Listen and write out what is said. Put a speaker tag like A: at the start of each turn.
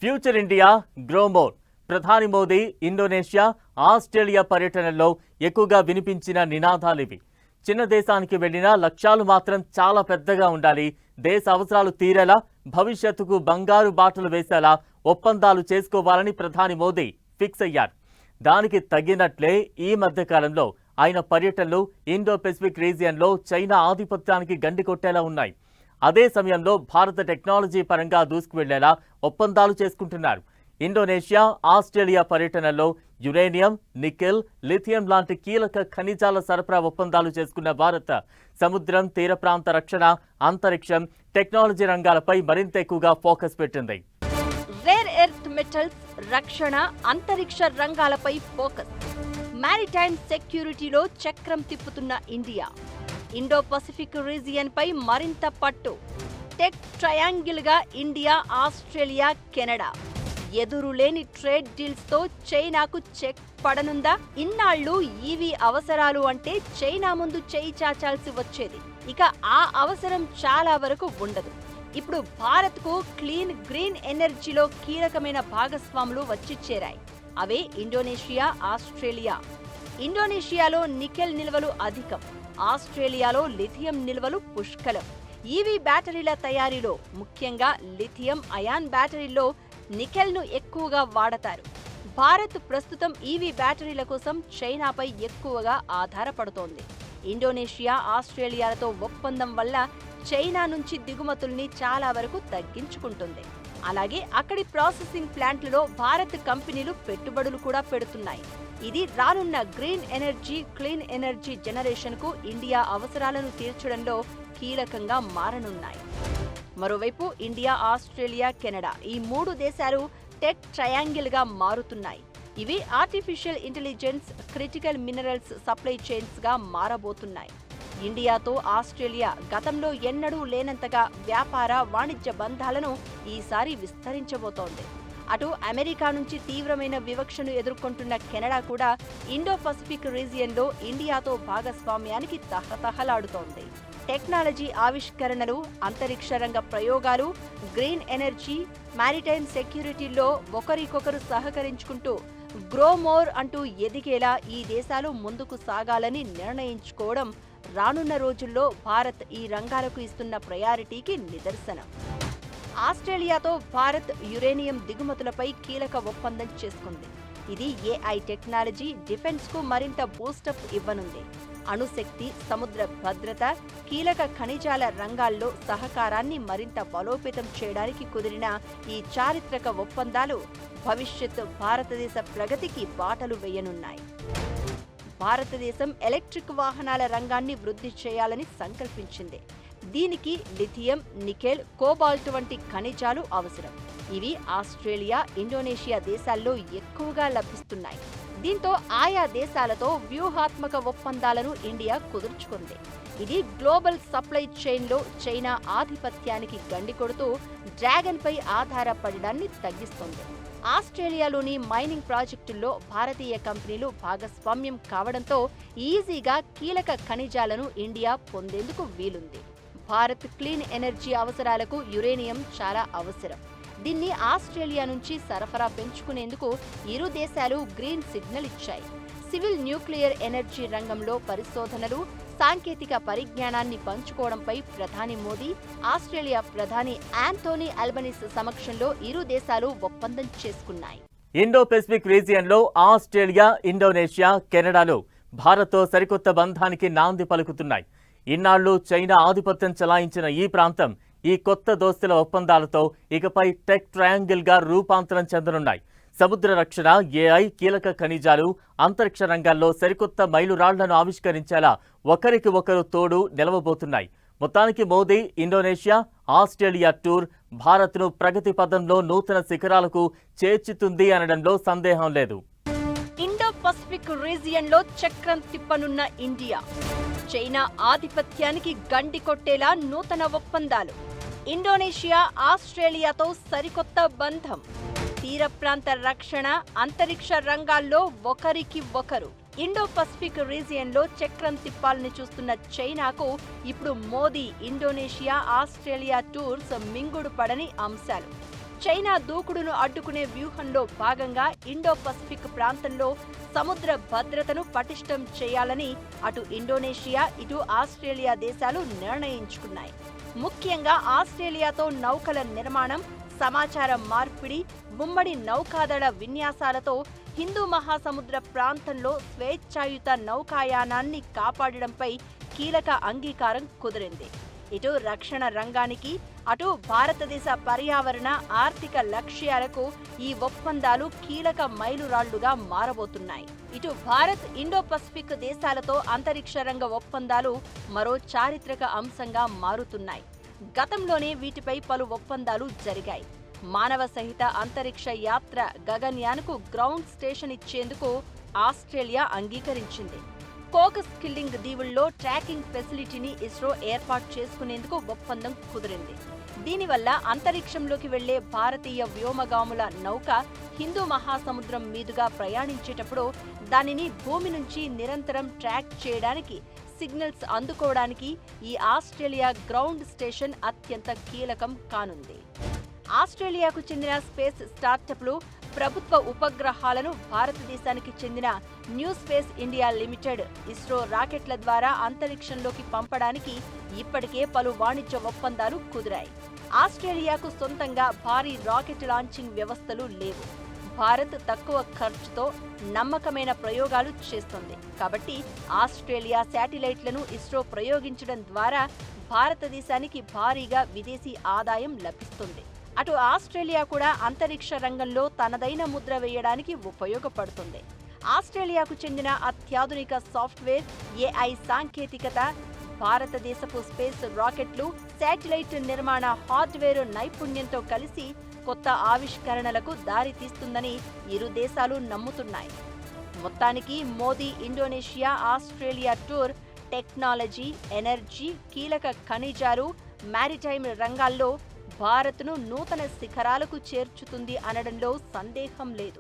A: Future India grow more. ప్రధాని Modi Indonesia, Australia పర్యటనలో ఎక్కువగా వినిపించిన నినాదాలివి. చిన్న దేశానికి వెళ్లిన లక్ష్యాలు మాత్రం చాలా పెద్దగా ఉండాలి. దేశ అవసరాలు తీరేలా, భవిష్యత్తుకు బంగారు బాటలు వేసేలా ఒప్పందాలు చేసుకోవాలని ప్రధాని మోదీ ఫిక్స్ అయ్యారు. దానికి తగినట్లే ఈ మధ్య కాలంలో ఆయన పర్యటనలు ఇండో పెసిఫిక్ రీజియన్లో చైనా ఆధిపత్యానికి గండి కొట్టేలా ఉన్నాయి. అదే సమయంలో భారత టెక్నాలజీ పరంగా దూసుకువెళ్లేలా ఒప్పందాలు చేసుకుంటున్నారు. ఇండోనేషియా, ఆస్ట్రేలియా పర్యటనలో యురేనియం, నికెల్, లిథియం లాంటి కీలక ఖనిజాల సరఫరా ఒప్పందాలు చేసుకున్న భారత్ సముద్రం, తీర ప్రాంత రక్షణ, అంతరిక్షం, టెక్నాలజీ రంగాలపై మరింత ఎక్కువగా ఫోకస్ పెట్టింది.
B: రేర్ ఎర్త్ మెటల్స్, రక్షణ, అంతరిక్ష రంగాలపై ఫోకస్. మారిటైమ్ సెక్యూరిటీలో చక్రం తిప్పుతున్న ఇండియా. ఇండో పసిఫిక్ రీజియన్ పై మరింత పట్టు. టెక్ ట్రయాంగిల్ గా ఇండియా, ఆస్ట్రేలియా, కెనడా. ఎదురులేని ట్రేడ్ డీల్స్ తో చైనాకు చెక్ పడనుందా? ఇన్నాళ్లు ఈవీ అవసరాలు అంటే చైనా ముందు చేయి చాచాల్సి వచ్చేది. ఇక ఆ అవసరం చాలా వరకు ఉండదు. ఇప్పుడు భారత్ కు క్లీన్ గ్రీన్ ఎనర్జీలో కీలకమైన భాగస్వాములు వచ్చి చేరాయి. అవే ఇండోనేషియా, ఆస్ట్రేలియా. ఇండోనేషియాలో నికెల్ నిల్వలు అధికం, ఆస్ట్రేలియాలో లిథియం నిల్వలు పుష్కలం. ఈవీ బ్యాటరీల తయారీలో, ముఖ్యంగా లిథియం అయాన్ బ్యాటరీల్లో నికెల్ను ఎక్కువగా వాడతారు. భారత్ ప్రస్తుతం ఈవీ బ్యాటరీల కోసం చైనాపై ఎక్కువగా ఆధారపడుతోంది. ఇండోనేషియా, ఆస్ట్రేలియాలతో ఒప్పందం వల్ల చైనా నుంచి దిగుమతుల్ని చాలా వరకు తగ్గించుకుంటుంది. అలాగే అక్కడి ప్రాసెసింగ్ ప్లాంట్లలో భారత్ కంపెనీలు పెట్టుబడులు కూడా పెడుతున్నాయి. ఇది రానున్న green energy, clean energy generation కు ఇండియా అవసరాలను తీర్చడంలో కీలకంగా మారనున్నాయి. మరోవైపు ఇండియా, ఆస్ట్రేలియా, కెనడా ఈ మూడు దేశాలు టెక్ ట్రయాంగిల్ గా మారుతున్నాయి. ఇవి artificial intelligence, critical minerals supply chains గా మారబోతున్నాయి. ఇండియాతో ఆస్ట్రేలియా గతంలో ఎన్నడూ లేనంతగా వ్యాపార, వాణిజ్య బంధాలను ఈసారి విస్తరించబోతోంది. అటు అమెరికా నుంచి తీవ్రమైన వివక్షను ఎదుర్కొంటున్న కెనడా కూడా ఇండో పసిఫిక్ రీజియన్లో ఇండియాతో భాగస్వామ్యానికి తహతహలాడుతోంది. టెక్నాలజీ ఆవిష్కరణలు, అంతరిక్ష రంగ ప్రయోగాలు, గ్రీన్ ఎనర్జీ, మారిటైమ్ సెక్యూరిటీల్లో ఒకరికొకరు సహకరించుకుంటూ గ్రో మోర్ అంటూ ఎదిగేలా ఈ దేశాలు ముందుకు సాగాలని నిర్ణయించుకోవడం రానున్న రోజుల్లో భారత్ ఈ రంగాలకు ఇస్తున్న ప్రయారిటీకి నిదర్శనం. ఆస్ట్రేలియాతో భారత్ యురేనియం దిగుమతులపై కీలక ఒప్పందం చేసుకుంది. ఇది ఏఐ టెక్నాలజీ, డిఫెన్స్ కు మరింత బూస్టప్ ఇవ్వనుంది. అణుశక్తి, సముద్ర భద్రత, కీలక ఖనిజాల రంగాల్లో సహకారాన్ని మరింత బలోపేతం చేయడానికి కుదిరిన ఈ చారిత్రక ఒప్పందాలు భవిష్యత్ భారతదేశ ప్రగతికి బాటలు వేయనున్నాయి. భారతదేశం ఎలక్ట్రిక్ వాహనాల రంగాన్ని వృద్ధి చేయాలని సంకల్పించింది. దీనికి లిథియం, నికెల్, కోబాల్ట్ వంటి ఖనిజాలు అవసరం. ఇవి ఆస్ట్రేలియా, ఇండోనేషియా దేశాల్లో ఎక్కువగా లభిస్తున్నాయి. దీంతో ఆయా దేశాలతో వ్యూహాత్మక ఒప్పందాలను ఇండియా కుదుర్చుకుంది. ఇది గ్లోబల్ సప్లై చైన్లో చైనా ఆధిపత్యానికి గండి కొడుతూ డ్రాగన్ పై ఆధారపడడాన్ని తగ్గిస్తుంది. ఆస్ట్రేలియాలోని మైనింగ్ ప్రాజెక్టుల్లో భారతీయ కంపెనీలు భాగస్వామ్యం కావడంతో ఈజీగా కీలక ఖనిజాలను ఇండియా పొందేందుకు వీలుంది. భారత్ క్లీన్ ఎనర్జీ అవసరాలకు యురేనియం చాలా అవసరం. దీన్ని ఆస్ట్రేలియా నుంచి సరఫరా పెంచుకునేందుకు ఇరు దేశాలు గ్రీన్ సిగ్నల్ ఇచ్చాయి. సివిల్ న్యూక్లియర్ ఎనర్జీ రంగంలో పరిశోధనలు, సాంకేతిక పరిజ్ఞానాన్ని పంచుకోవడంపై ప్రధాని మోదీ, ఆస్ట్రేలియా ప్రధాని యాంథోనీ అల్బనీస్ సమక్షంలో ఇరు దేశాలు ఒప్పందం చేసుకున్నాయి.
A: ఇండో పెసిఫిక్ రీజియన్లో ఆస్ట్రేలియా, ఇండోనేషియా, కెనడాలు భారత్తో సరికొత్త బంధానికి నాంది పలుకుతున్నాయి. ఇన్నాళ్లు చైనా ఆధిపత్యం చెలాయించిన ఈ ప్రాంతం ఈ కొత్త దోస్తుల ఒప్పందాలతో ఇకపై టెక్ ట్రయాంగిల్ గా రూపాంతరం చెందనున్నాయి. సముద్ర రక్షణ, ఏఐ, కీలక ఖనిజాలు, అంతరిక్ష రంగాల్లో సరికొత్త మైలురాళ్లను ఆవిష్కరించేలా ఒకరికి ఒకరు తోడు నిలవబోతున్నాయి. మొత్తానికి మోదీ ఇండోనేషియా, ఆస్ట్రేలియా టూర్ భారత్ను ప్రగతి పథంలో నూతన శిఖరాలకు చేర్చుతుంది అనడంలో సందేహం లేదు.
B: ఇండో పసిఫిక్ రీజియన్ లో చక్రం తిప్పనున్న ఇండియా. చైనా ఆధిపత్యానికి గండి కొట్టేలా నూతన ఒప్పందాలు. ఇండోనేషియా, ఆస్ట్రేలియాతో సరికొత్త బంధం. తీర ప్రాంత రక్షణ, అంతరిక్ష రంగాల్లో ఒకరికి ఒకరు. ఇండో పసిఫిక్ రీజియన్లో చక్రం తిప్పాలని చూస్తున్న చైనాకు ఇప్పుడు మోదీ ఇండోనేషియా, ఆస్ట్రేలియా టూర్స్ మింగుడు పడని అంశాలు. చైనా దూకుడును అడ్డుకునే వ్యూహంలో భాగంగా ఇండో పసిఫిక్ ప్రాంతంలో సముద్ర భద్రతను పటిష్టం చేయాలని అటు ఇండోనేషియా ఇటు ఆస్ట్రేలియా దేశాలు నిర్ణయించుకున్నాయి. ముఖ్యంగా ఆస్ట్రేలియాతో నౌకల నిర్మాణం, సమాచార మార్పిడి, ఉమ్మడి నౌకాదళ విన్యాసాలతో హిందూ మహాసముద్ర ప్రాంతంలో స్వేచ్ఛాయుత నౌకాయానాన్ని కాపాడడంపై కీలక అంగీకారం కుదిరింది. ఇటు రక్షణ రంగానికి, అటు భారతదేశ పర్యావరణ, ఆర్థిక లక్ష్యాలకు ఈ ఒప్పందాలు కీలక మైలురాళ్లుగా మారబోతున్నాయి. ఇటు భారత్, ఇండో పసిఫిక్ దేశాలతో అంతరిక్ష రంగ ఒప్పందాలు మరో చారిత్రక అంశంగా మారుతున్నాయి. గతంలోనే వీటిపై పలు ఒప్పందాలు జరిగాయి. మానవ సహిత అంతరిక్ష యాత్ర గగన్యాన్కు గ్రౌండ్ స్టేషన్ ఇచ్చేందుకు ఆస్ట్రేలియా అంగీకరించింది. కోకస్ కిల్లింగ్ దీవుల్లో ట్రాకింగ్ ఫెసిలిటీని ఇస్రో ఏర్పాటు చేసుకునేందుకు ఒప్పందం కుదిరింది. దీనివల్ల అంతరిక్షంలోకి వెళ్లే భారతీయ వ్యోమగాముల నౌక హిందూ మహాసముద్రం మీదుగా ప్రయాణించేటప్పుడు దానిని భూమి నుంచి నిరంతరం ట్రాక్ చేయడానికి, సిగ్నల్స్ అందుకోవడానికి ఈ ఆస్ట్రేలియా గ్రౌండ్ స్టేషన్ అత్యంత కీలకం కానుంది. ఆస్ట్రేలియాకు చెందిన స్పేస్ స్టార్టప్లు ప్రభుత్వ ఉపగ్రహాలను భారతదేశానికి చెందిన New Space India Limited, ISRO రాకెట్ల ద్వారా అంతరిక్షంలోకి పంపడానికి ఇప్పటికే పలు వాణిజ్య ఒప్పందాలు కుదిరాయి. ఆస్ట్రేలియాకు సొంతంగా భారీ రాకెట్ లాంచింగ్ వ్యవస్థలు లేవు. భారత్ తక్కువ ఖర్చుతో నమ్మకమైన ప్రయోగాలు చేస్తుంది. కాబట్టి ఆస్ట్రేలియా శాటిలైట్లను ఇస్రో ప్రయోగించడం ద్వారా భారతదేశానికి భారీగా విదేశీ ఆదాయం లభిస్తుంది. అటు ఆస్ట్రేలియా కూడా అంతరిక్ష రంగంలో తనదైన ముద్ర వేయడానికి ఉపయోగపడుతుంది. ఆస్ట్రేలియాకు చెందిన అత్యాధునిక సాఫ్ట్వేర్, ఏఐ సాంకేతికత, భారతదేశపు స్పేస్ రాకెట్లు, శాటిలైట్ నిర్మాణ హార్డ్వేర్ నైపుణ్యంతో కలిసి కొత్త ఆవిష్కరణలకు దారితీస్తుందని ఇరు దేశాలు నమ్ముతున్నాయి. మొత్తానికి Modi Indonesia Australia tour technology, energy, కీలక ఖనిజాలు, మారిటైమ్ రంగాల్లో భారత్ను నూతన శిఖరాలకు చేర్చుతుంది అనడంలో సందేహం లేదు.